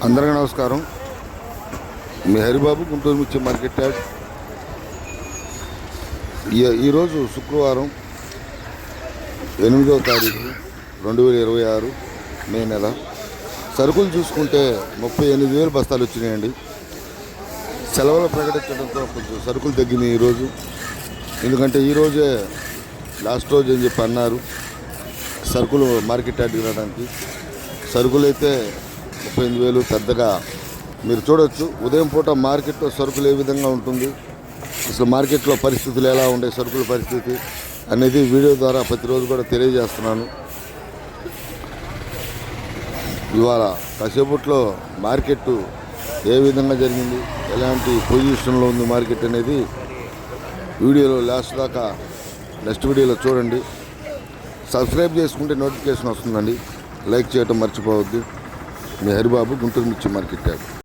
అందరికీ నమస్కారం. మీ హరిబాబు, గుంటూరు మిర్చి మార్కెట్ యార్డ్. ఈరోజు శుక్రవారం 8వ తారీఖు 2026 మే నెల. సరుకులు చూసుకుంటే 38,000 బస్తాలు వచ్చినాయండి. సెలవులు ప్రకటించడంతో కొంచెం సరుకులు తగ్గినాయి ఈరోజు. ఎందుకంటే ఈరోజే లాస్ట్ రోజు అని చెప్పి అన్నారు సరుకులు మార్కెట్ యార్డ్కి రావడానికి. సరుకులు అయితే 38,000. పెద్దగా మీరు చూడొచ్చు ఉదయం పూట మార్కెట్లో సరుకులు ఏ విధంగా ఉంటుంది, అసలు మార్కెట్లో పరిస్థితులు ఎలా ఉండే, సరుకుల పరిస్థితి అనేది వీడియో ద్వారా ప్రతిరోజు కూడా తెలియజేస్తున్నాను. ఇవాళ కాసేపట్లో మార్కెట్ ఏ విధంగా జరిగింది, ఎలాంటి పొజిషన్లో ఉంది మార్కెట్ అనేది వీడియోలో లాస్ట్ దాకా నెక్స్ట్ వీడియోలో చూడండి. సబ్స్క్రైబ్ చేసుకుంటే నోటిఫికేషన్ వస్తుందండి. లైక్ చేయడం మర్చిపోవద్దు. మీ హరిబాబు, గుంటూరు మిర్చి మార్కెట్ యార్డ్.